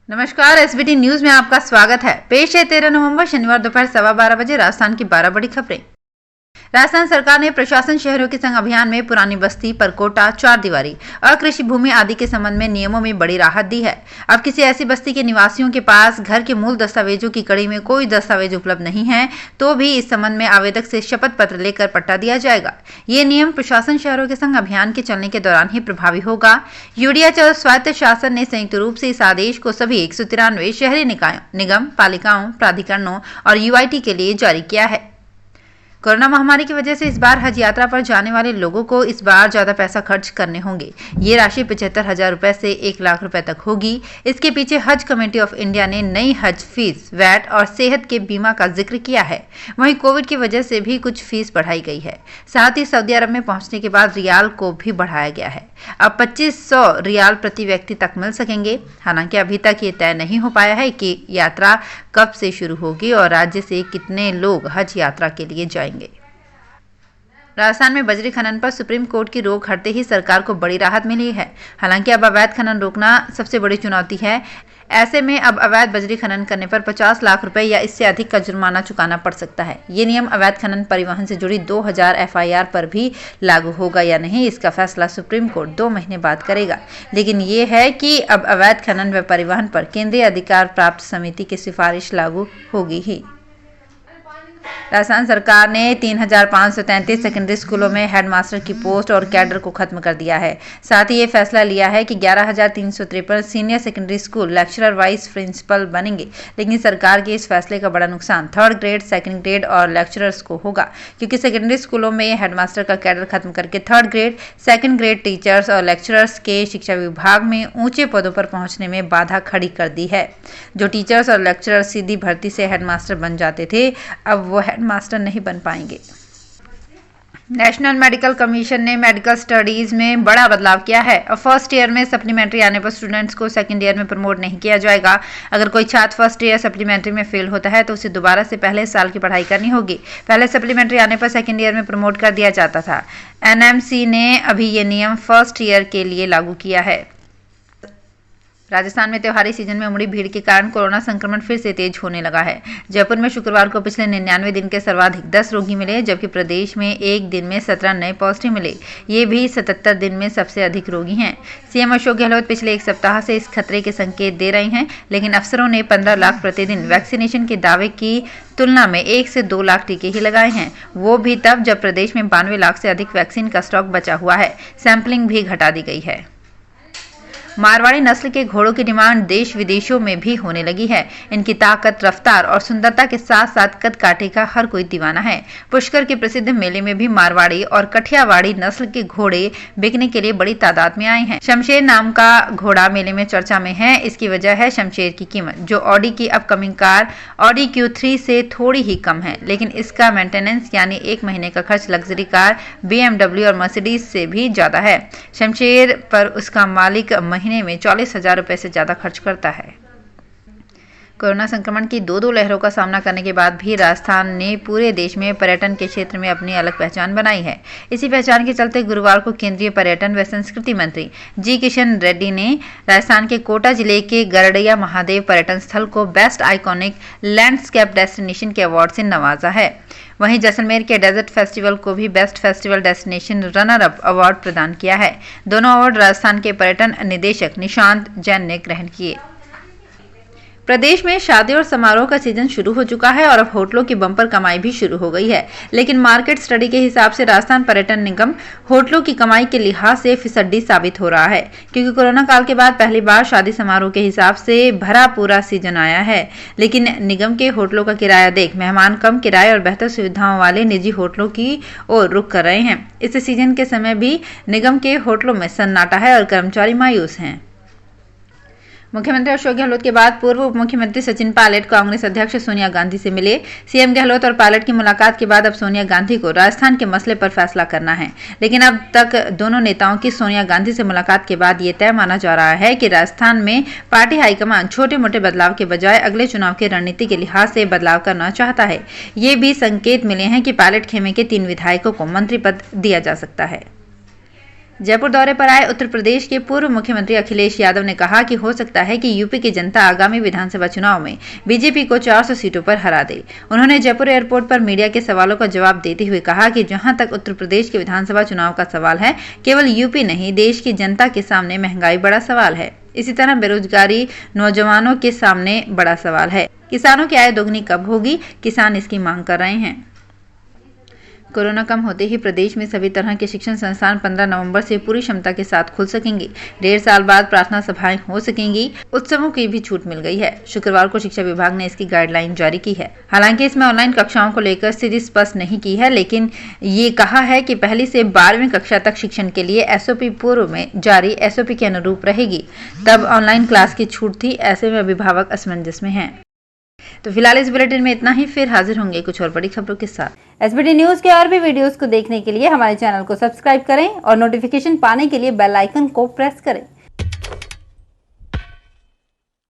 नमस्कार, SBT news में आपका स्वागत है। पेश है 13 नवंबर शनिवार दोपहर 12:15 बजे राजस्थान की 12 बड़ी खबरें। राजस्थान सरकार ने प्रशासन शहरों के संग अभियान में पुरानी बस्ती, परकोटा, चार दीवारी और कृषि भूमि आदि के संबंध में नियमों में बड़ी राहत दी है। अब किसी ऐसी बस्ती के निवासियों के पास घर के मूल दस्तावेजों की कड़ी में कोई दस्तावेज उपलब्ध नहीं है तो भी इस संबंध में आवेदक से शपथ पत्र लेकर पट्टा दिया जाएगा। ये नियम प्रशासन शहरों के संग अभियान के चलने के दौरान ही प्रभावी होगा। यूडीएच और स्वायत्त शासन ने संयुक्त रूप से इस आदेश को सभी 193 शहरी निकायों, निगम पालिकाओं, प्राधिकरणों और यूआईटी के लिए जारी किया है। कोरोना महामारी की वजह से इस बार हज यात्रा पर जाने वाले लोगों को इस बार ज्यादा पैसा खर्च करने होंगे। ये राशि 75,000 रुपए से 1 लाख रुपए तक होगी। इसके पीछे हज कमेटी ऑफ इंडिया ने नई हज फीस, वैट और सेहत के बीमा का जिक्र किया है। वहीं कोविड की वजह से भी कुछ फीस बढ़ाई गई है। साथ ही सऊदी अरब में पहुंचने के बाद रियाल को भी बढ़ाया गया है। अब 2500 रियाल प्रति व्यक्ति तक मिल सकेंगे। हालांकि अभी तक ये तय नहीं हो पाया है कि यात्रा कब से शुरू होगी और राज्य से कितने लोग हज यात्रा के लिए जाएंगे। राजस्थान में बजरी खनन पर सुप्रीम कोर्ट की रोक हटते ही सरकार को बड़ी राहत मिली है। हालांकि अब अवैध खनन रोकना सबसे बड़ी चुनौती है। ऐसे में अब अवैध बजरी खनन करने पर 50 लाख रुपए या इससे अधिक का जुर्माना चुकाना पड़ सकता है। ये नियम अवैध खनन परिवहन से जुड़ी 2000 एफआईआर पर भी लागू होगा या नहीं, इसका फैसला सुप्रीम कोर्ट 2 महीने बाद करेगा। लेकिन ये है कि अब अवैध खनन व परिवहन पर केंद्रीय अधिकार प्राप्त समिति की सिफारिश लागू होगी ही। राजस्थान सरकार ने 3,533 सेकेंडरी स्कूलों में हेडमास्टर की पोस्ट और कैडर को खत्म कर दिया है। साथ ही ये फैसला लिया है कि 11,353 senior secondary school lecturer vice principal बनेंगे। लेकिन सरकार के इस फैसले का बड़ा नुकसान 3rd ग्रेड, 2nd ग्रेड और लेक्चरर्स को होगा, क्योंकि सेकेंडरी स्कूलों में हेडमास्टर का कैडर खत्म करके 3rd grade, 2nd grade teachers और लेक्चरर्स के शिक्षा विभाग में ऊंचे पदों पर पहुंचने में बाधा खड़ी कर दी है। जो टीचर्स और लेक्चरर्स सीधी भर्ती से हेडमास्टर बन जाते थे, अब वो हेडमास्टर नहीं बन पाएंगे। नेशनल मेडिकल कमीशन ने मेडिकल स्टडीज में बड़ा बदलाव किया है। अब फर्स्ट ईयर में सप्लीमेंट्री आने पर स्टूडेंट्स को सेकंड ईयर में प्रमोट नहीं किया जाएगा। अगर कोई छात्र फर्स्ट ईयर सप्लीमेंट्री में फेल होता है तो उसे दोबारा से पहले साल की पढ़ाई करनी होगी। पहले सप्लीमेंट्री आने पर सेकंड ईयर में प्रमोट कर दिया जाता था। एनएमसी ने अभी ये नियम फर्स्ट ईयर के लिए लागू किया है। राजस्थान में त्योहारी सीजन में उमड़ी भीड़ के कारण कोरोना संक्रमण फिर से तेज होने लगा है। जयपुर में शुक्रवार को पिछले 99 दिन के सर्वाधिक 10 रोगी मिले, जबकि प्रदेश में एक दिन में 17 नए पॉजिटिव मिले। ये भी 77 दिन में सबसे अधिक रोगी हैं। सीएम अशोक गहलोत पिछले एक सप्ताह से इस खतरे के संकेत दे रहे हैं, लेकिन अफसरों ने 15 लाख प्रतिदिन वैक्सीनेशन के दावे की तुलना में 1 से 2 लाख टीके ही लगाए हैं। वो भी तब जब प्रदेश में 92 लाख से अधिक वैक्सीन का स्टॉक बचा हुआ है। सैंपलिंग भी घटा दी गई है। मारवाड़ी नस्ल के घोड़ों की डिमांड देश विदेशों में भी होने लगी है। इनकी ताकत, रफ्तार और सुंदरता के साथ साथ कद काटे का हर कोई दीवाना है। पुष्कर के प्रसिद्ध मेले में भी मारवाड़ी और कठियावाड़ी नस्ल के घोड़े बिकने के लिए बड़ी तादाद में आए हैं। शमशेर नाम का घोड़ा मेले में चर्चा में है। इसकी वजह है शमशेर की कीमत, जो ऑडी की अपकमिंग कार ऑडी Q3 से थोड़ी ही कम है, लेकिन इसका मेंटेनेंस यानी 1 महीने का खर्च लग्जरी कार BMW और मर्सिडीज से भी ज्यादा है। शमशेर पर उसका मालिक महीने में 40,000 रुपए से ज्यादा खर्च करता है। कोरोना संक्रमण की दो लहरों का सामना करने के बाद भी राजस्थान ने पूरे देश में पर्यटन के क्षेत्र में अपनी अलग पहचान बनाई है। इसी पहचान के चलते गुरुवार को केंद्रीय पर्यटन व संस्कृति मंत्री जी किशन रेड्डी ने राजस्थान के कोटा जिले के गरड़िया महादेव पर्यटन स्थल को बेस्ट आइकॉनिक लैंडस्केप डेस्टिनेशन के अवार्ड से नवाजा है। वहीं जैसलमेर के डेजर्ट फेस्टिवल को भी best festival destination runner up award प्रदान किया है। दोनों अवार्ड राजस्थान के पर्यटन निदेशक निशांत जैन ने ग्रहण किए। प्रदेश में शादी और समारोह का सीजन शुरू हो चुका है और अब होटलों की बम्पर कमाई भी शुरू हो गई है। लेकिन मार्केट स्टडी के हिसाब से राजस्थान पर्यटन निगम होटलों की कमाई के लिहाज से फिसड्डी साबित हो रहा है, क्योंकि कोरोना काल के बाद पहली बार शादी समारोह के हिसाब से भरा पूरा सीजन आया है। लेकिन निगम के होटलों का किराया देख मेहमान कम किराए और बेहतर सुविधाओं वाले निजी होटलों की ओर रुख कर रहे हैं। इस सीजन के समय भी निगम के होटलों में सन्नाटा है और कर्मचारी मायूस हैं। मुख्यमंत्री अशोक गहलोत के बाद पूर्व उप मुख्यमंत्री सचिन पायलट कांग्रेस अध्यक्ष सोनिया गांधी से मिले। सीएम गहलोत और पायलट की मुलाकात के बाद अब सोनिया गांधी को राजस्थान के मसले पर फैसला करना है। लेकिन अब तक दोनों नेताओं की सोनिया गांधी से मुलाकात के बाद ये तय माना जा रहा है कि राजस्थान में पार्टी हाईकमान छोटे मोटे बदलाव के बजाय अगले चुनाव की रणनीति के लिहाज से बदलाव करना चाहता है। ये भी संकेत मिले हैं कि पायलट खेमे के 3 विधायकों को मंत्री पद दिया जा सकता है। जयपुर दौरे पर आए उत्तर प्रदेश के पूर्व मुख्यमंत्री अखिलेश यादव ने कहा कि हो सकता है कि यूपी की जनता आगामी विधानसभा चुनाव में बीजेपी को 400 सीटों पर हरा दे। उन्होंने जयपुर एयरपोर्ट पर मीडिया के सवालों का जवाब देते हुए कहा कि जहां तक उत्तर प्रदेश के विधानसभा चुनाव का सवाल है, केवल यूपी नहीं, देश की जनता के सामने महंगाई बड़ा सवाल है। इसी तरह बेरोजगारी नौजवानों के सामने बड़ा सवाल है। किसानों की आय दोगुनी कब होगी, किसान इसकी मांग कर रहे हैं। कोरोना कम होते ही प्रदेश में सभी तरह के शिक्षण संस्थान 15 नवंबर से पूरी क्षमता के साथ खुल सकेंगे। 1.5 साल बाद प्रार्थना सभाएं हो सकेंगी। उत्सवों की भी छूट मिल गई है। शुक्रवार को शिक्षा विभाग ने इसकी गाइडलाइन जारी की है। हालांकि इसमें ऑनलाइन कक्षाओं को लेकर स्थिति स्पष्ट नहीं की है, लेकिन ये कहा है कि पहली से 12वीं कक्षा तक शिक्षण के लिए एसओपी पूर्व में जारी एसओपी के अनुरूप रहेगी। तब ऑनलाइन क्लास की छूट थी। ऐसे में अभिभावक असमंजस में हैं। तो फिलहाल इस बुलेटिन में इतना ही। फिर हाजिर होंगे कुछ और बड़ी खबरों के साथ। एसबीटी न्यूज के और भी वीडियोस को देखने के लिए हमारे चैनल को सब्सक्राइब करें और नोटिफिकेशन पाने के लिए बेल आइकन को प्रेस करें।